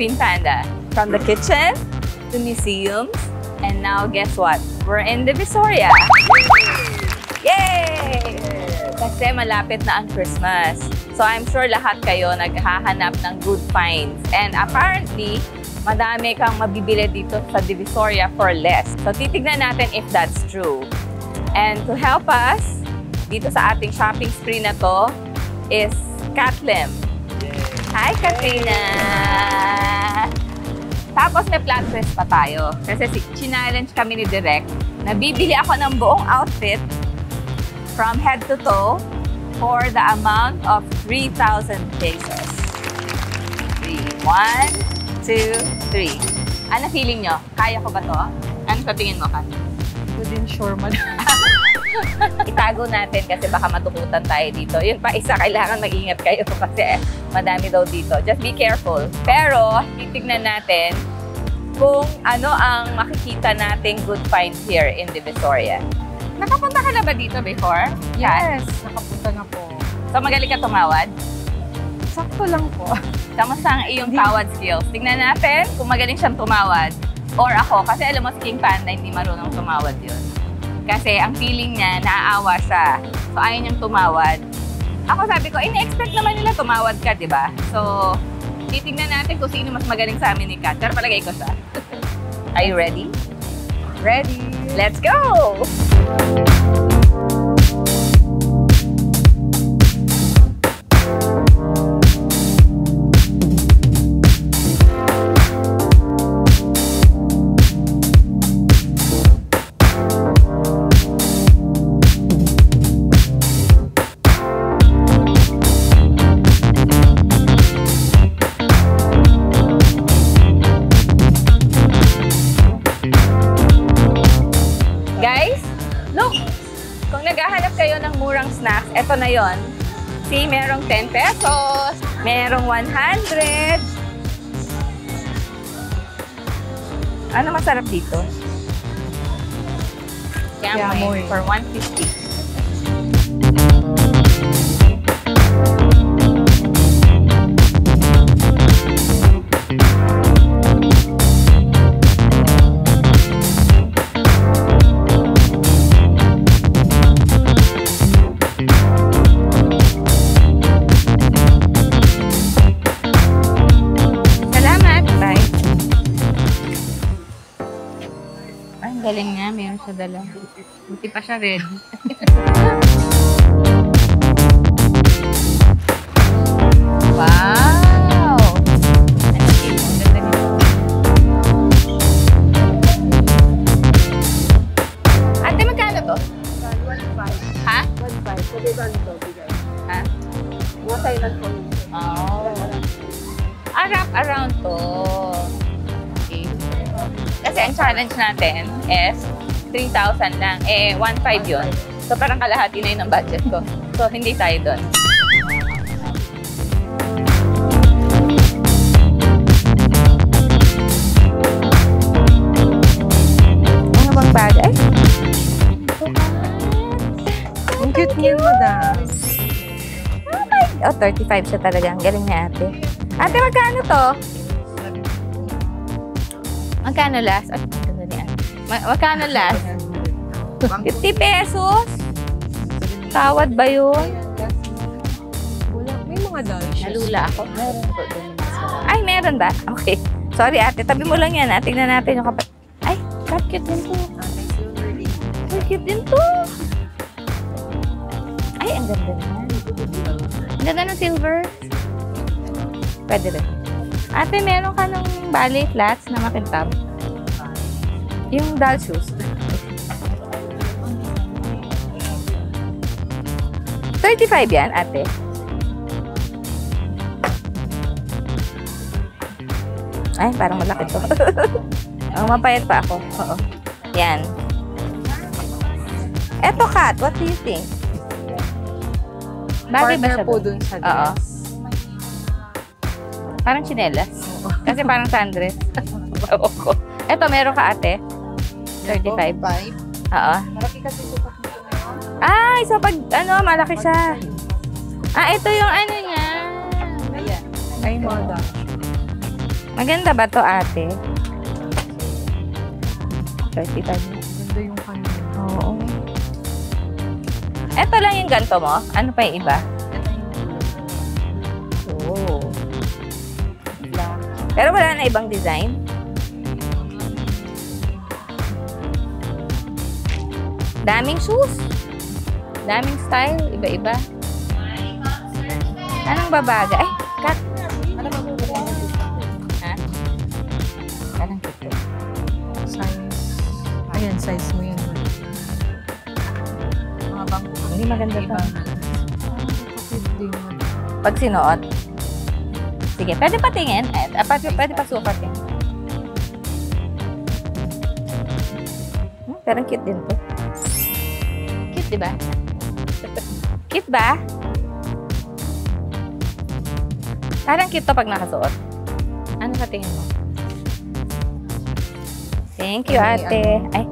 Queen Panda. From the kitchen to museums. And now, guess what? We're in Divisoria. Yay! Kasi malapit na ang Christmas. So I'm sure lahat kayo naghahanap ng good finds. And apparently, madami kang mabibili dito sa Divisoria for less. So titignan natin if that's true. And to help us, dito sa ating shopping spree na to, is Katlem. Hi, Katrina! Tapos may plot twist pa tayo. Kasi challenge kami ni Direk na bibili ako ng buong outfit from head to toe for the amount of 3,000 pesos. 1, 2, 3. Ano feeling nyo? Kaya ko ba to? Ano sa tingin mo, Kat? Hindi din sure man. Itago natin kasi baka matukutan tayo dito. Yun pa isa, kailangan mag-ingat kayo kasi madami daw dito. Just be careful. Pero, titignan natin kung ano ang makikita nating good finds here in Divisoria. Nakapunta ka na ba dito before? Yes, nakapunta na po. So, magaling ka tumawad? Sakto lang po. Kamusta ang iyong tawad skills? Tingnan natin kung magaling siyang tumawad. Or ako, kasi alam mo si King Panda, hindi marunong tumawad yun. Kasi ang feeling niya, naaawa siya. So, ayaw niyang tumawad. Ako sabi ko, ini-expect naman nila tumawad ka, di ba? So, titignan natin kung sino mas magaling sa amin ni Kat. Pero palagay ko siya. Are you ready? Ready? Let's go! Snacks, eto na yon. See, merong 10 pesos, merong 100. Ano masarap dito? Yamoy for 150. Galing nga, mayroon siya dala. Buti pa siya ready. Wow! Ano yung ganda nito? Ate, magkano to? 1.5. Ha? 1.5. Sabi ba nito? Ha? Mga Thailand po. Oh. Wrap around to. Kasi ang challenge natin is 3,000 lang. Eh, 1,500 yun. So, parang kalahati na yun ang budget ko. So, hindi tayo doon. Ano bang bagay? Ang cute niyan, madam. Oh my God. Oh, 35 siya talaga. Ang galing ni ate. Ate, magkano to? Magkano last? Magkano last? 50 pesos? Tawad ba yun? Wala. May mga dolls. Nalula ako. Ay, meron ba? Okay. Sorry ate, tabi mo lang yan. Tingnan natin yung kapatid. Ay, cute din to. Cute din to. Ay, ang ganda naman. Ang ganda ng silver. Pwede rin. Ate, meron ka ng ballet flats na makintab? Yung doll shoes. 35 yan, ate. Ay, parang malaki to. Oh, mapayat pa ako. Oo. Yan. Eto, Kat, what do you think? Bagay ba siya po dun sa dress? Oo. Parang chinelas. Kasi parang sundress. Eto, meron ka, ate? 35. Oo. Malaki kasi sukat nito ngayon. Ay, so pag, ano, malaki siya. Ah, ito yung ano niya. Ayan. Ay, moda. Maganda ba to, ate? 35 na. Ganda yung kanya. Oo. Eto lang yung ganito mo? Ano pa yung iba? Oo. Pero wala na ibang design? Daming shoes. Daming style. Iba-iba. Anong babaga? Ay, cut. Ha? Parang kito. Size. Ayan, size mo yan. Mga bangko. Hindi maganda to. Kapit din. Pag sinuot. Sige, pwede patingin. Pwede pasukatin. Parang cute din to. Cute, di ba? Cute ba? Parang cute to pag nakasuot. Ano sa tingin mo? Thank you, ate. Ay.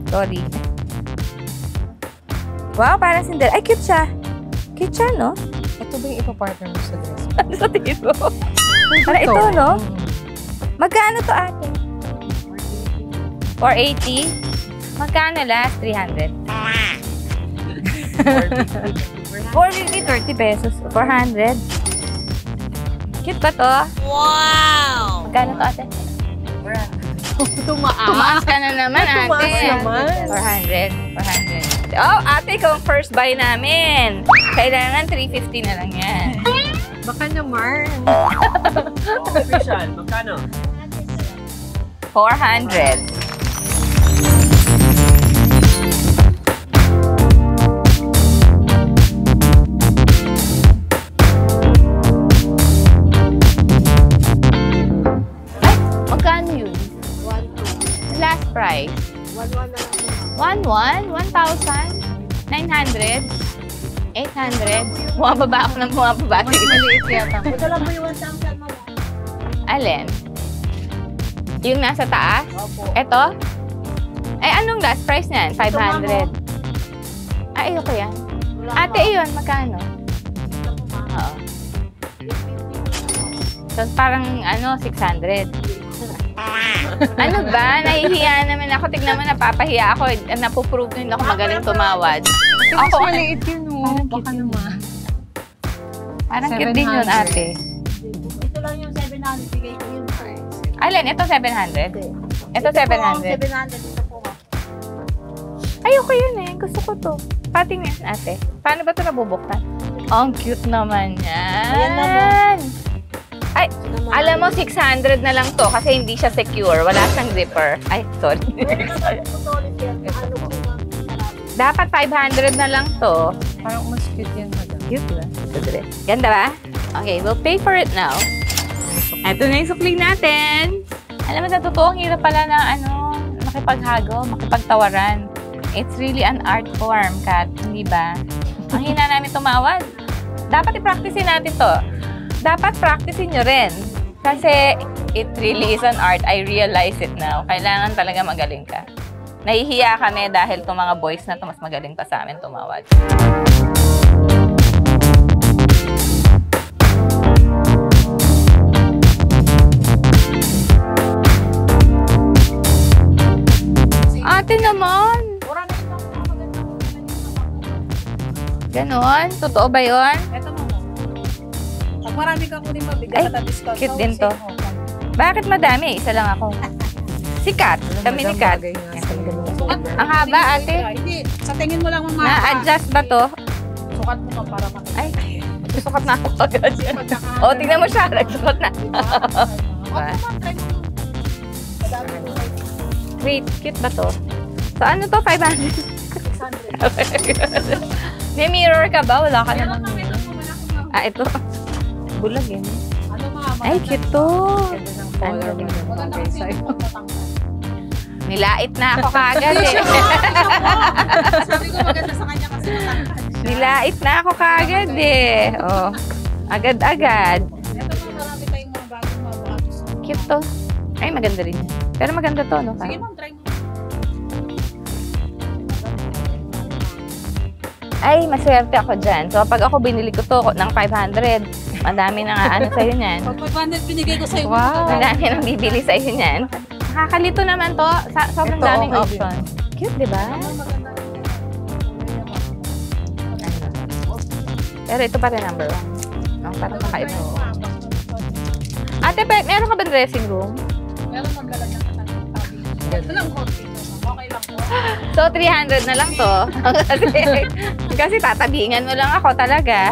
Sorry. Wow, parang Cinderella. Ay, cute siya. Cute siya, no? Ito ba yung ipapartner mo sa dress? Ano sa tingin mo? Parang ito, no? Magkano to, ate? 480? Magkano last? 300? 450, 30 pesos. 400? Cute ba to? Wow! Magkano to, ate? Tumaas ka na naman, ate. Tumaas naman. 400. Oh, ate, ikaw ang first buy namin. Kailangan 350 na lang yan. Baka naman. Official, magkano? 400. Ay, magkano yun? 1,200. Last price? 1,100? 1,900? 800? Bumababa ako ng bumababa. Mas maliit yata. Ito lang po yung 1,000 mo. Alin? Yung nasa taas? Opo. Ito? Ay, anong last price niyan? 500. Ay, ayoko yan. Ate, iyon, magkano? Oo. So, parang, 600. Ano ba? Nahihiya naman ako. Tignan mo, napapahiya ako. Napuprove din ako magaling tumawad. Mas Ako, maliit yun, oh. Baka naman. parang cute din yun, 700. ate. Ito lang yung 700 bigay ko yung price. Alin, ito 700? Ito 700. 700 ito po. Ayoko yun eh. Gusto ko to. Patingin, ate. Paano ba ito nabubuktan? Ang cute naman yan. Ayan na mo. Ay, alam mo, 600 na lang to kasi hindi siya secure. Wala siyang zipper. Ay, sorry. Dapat 500 na lang to. Parang mas cute yan, madam. Cute, diba? Ganda ba? Okay, we'll pay for it now. Ito na yung supling natin. Alam mo, sa totoo, ang hirap pala na makipaghago, makipagtawaran. It's really an art form, Kat. Hindi ba? Ang hina namin tumawad. Dapat i-practicein natin to. Dapat practicein nyo rin. Kasi it really is an art. I realize it now. Kailangan talaga magaling ka. Nahihiya kami dahil itong mga boys na to mas magaling pa sa amin tumawad. Ate naman! Ganon? Totoo ba yun? Ito mo. Pag marami ka kunin mabigyan Ay, ka discount. cute din to. Bakit madami? Isa lang ako. Si Kat. Kami ni Kat. Bagay nga sa'yo. Ang haba, ate. Hindi, sa tingin mo lang mga Na-adjust ba to? Sukat mo pa para makita. Ay, sukat na ako agad. O, tingnan mo siya. Nagsukat na. Okay, try mo. Madami mo. Wait, cute ba to? So, ano to? 500? 600. May mirror ka ba? Wala ka Meron naman. na, meron po. Wala akong Ah, ito. Bulag yun. ano mga Ay, cute to. Ganda ng color, Ang madam. Maganda Bagay kasi sa'yo. yung pagtatanggal. Nilait na ako kaagad eh. Sabi ko maganda sa kanya kasi matangkad siya. Nilait na ako kaagad eh. Oh, agad-agad. Ito mga marami tayong mga bagong mga batos. Cute to. Ay, maganda rin yan. Pero maganda to, no? Sige ma'am, try mo. Ay, maswerte ako dyan. So, pag ako binili ko to ng 500, Madami na nga ano sa'yo niyan. Pag may bundle binigay ko sa'yo. Wow. Madami nang bibili sa'yo niyan. Nakakalito naman to. Sobrang Ito, daming okay option. Cute, di ba? Pero ito pa rin number 1. No, parang kakaiba. Ate, meron ka ba dressing room? Meron maglalagyan ka ng tabi. Ito lang konti. Okay lang po. So, 300 na lang to. kasi tatabingan mo lang ako talaga.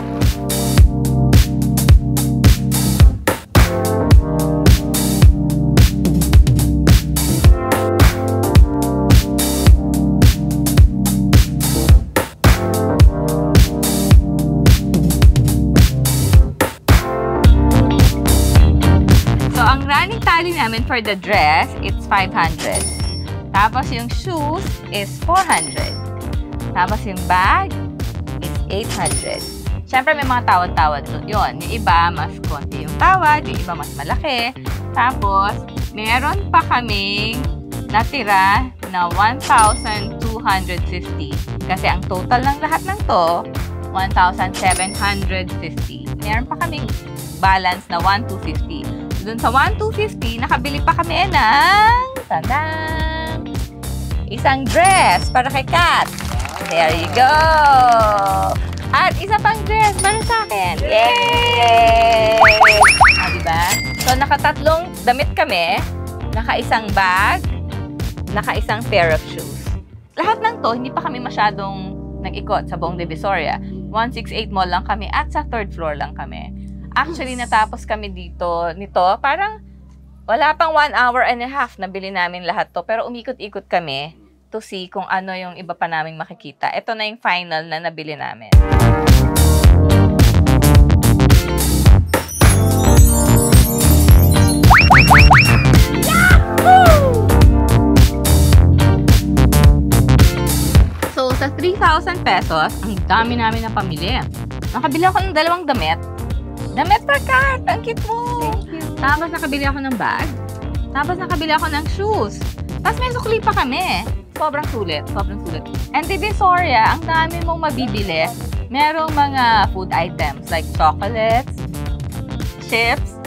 So, ang running tally namin for the dress, it's 500. Tapos yung shoes is 400. Tapos yung bag is 800. Siyempre may mga tawad-tawad doon. Yun, yung iba mas konti yung tawad, yung iba mas malaki. Tapos, meron pa kaming natira na 1,250. Kasi ang total ng lahat ng to, 1,750. Meron pa kaming balance na 1,250. Doon sa 1,250, nakabili pa kami ng tandang! Isang dress para kay Kat. There you go! At isa pang dress para sa akin. Yay! Diba? So, nakatatlong damit kami, naka-isang bag, naka-isang pair of shoes. Lahat ng to, hindi pa kami masyadong nag-ikot sa buong Divisoria. 168 Mall lang kami at sa 3rd floor lang kami. Actually, natapos kami nito, parang wala pang 1 hour and a half na bili namin lahat to. Pero umikot-ikot kami to see kung ano yung iba pa naming makikita. Ito na yung final na nabili namin. So, sa 3,000 pesos, ang dami namin na pamili. Nakabili ako ng 2 damit. Damit for Kat! Ang cute mo! Thank you. Tapos nakabili ako ng bag. Tapos nakabili ako ng shoes. Tapos may sukli pa kami. Sobrang sulit. Sobrang sulit. And Divisoria, ang dami mong mabibili. Merong mga food items like chocolates, chips.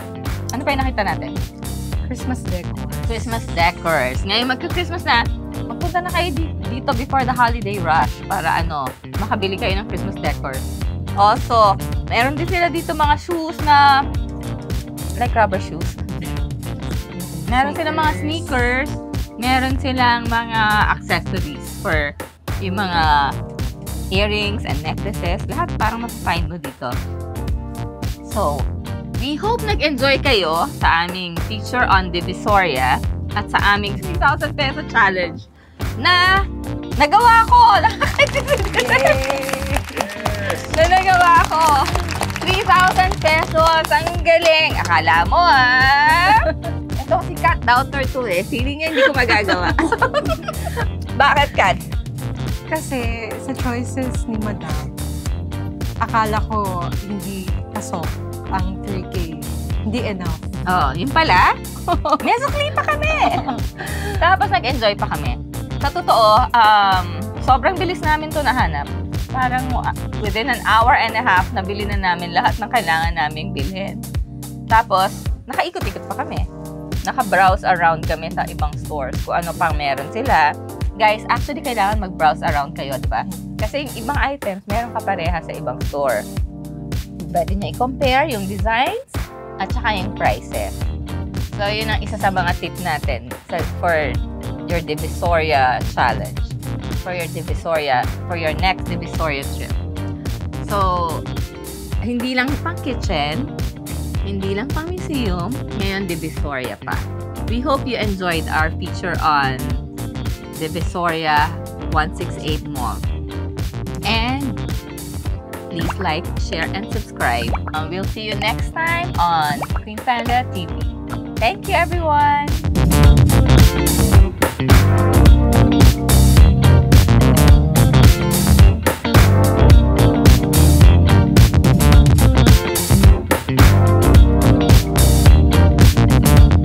Ano pa yung nakita natin? Christmas decor. Christmas decors. Ngayon magka-Christmas na, magpunta na kayo dito before the holiday rush para makabili kayo ng Christmas decors. Also, meron din sila dito mga shoes na like rubber shoes. Meron silang mga sneakers. Meron silang mga accessories for yung mga earrings and necklaces. Lahat parang mapafind mo dito. So, we hope nag-enjoy kayo sa aming feature on Divisoria at sa aming 3,000 peso challenge na nagawa ko! Na nagawa ko! 3,000 pesos! Ang galing! Akala mo, Ito si Kat, doubter to Feeling niya hindi ko magagawa. Bakit, Kat? Kasi sa choices ni Madam, akala ko hindi pasok ang 3K. Hindi enough. Oh, yun pala. May sukli pa kami. Tapos nag-enjoy pa kami. Sa totoo, sobrang bilis namin to nahanap. Parang within an hour and a half, nabili na namin lahat ng kailangan naming bilhin. Tapos, nakaikot-ikot pa kami. Naka-browse around kami sa ibang stores kung ano pang meron sila. Guys, actually, kailangan mag-browse around kayo, di ba? Kasi yung ibang items, meron ka pareha sa ibang store. Pwede niya i-compare yung designs at saka yung prices. So, yun ang isa sa mga tip natin for your Divisoria challenge. For your next Divisoria trip. So, hindi lang pang kitchen, hindi lang pang museum, ngayon Divisoria pa. We hope you enjoyed our feature on Divisoria 168 Mall. And please like, share, and subscribe. We'll see you next time on Queen Panda TV. Thank you, everyone!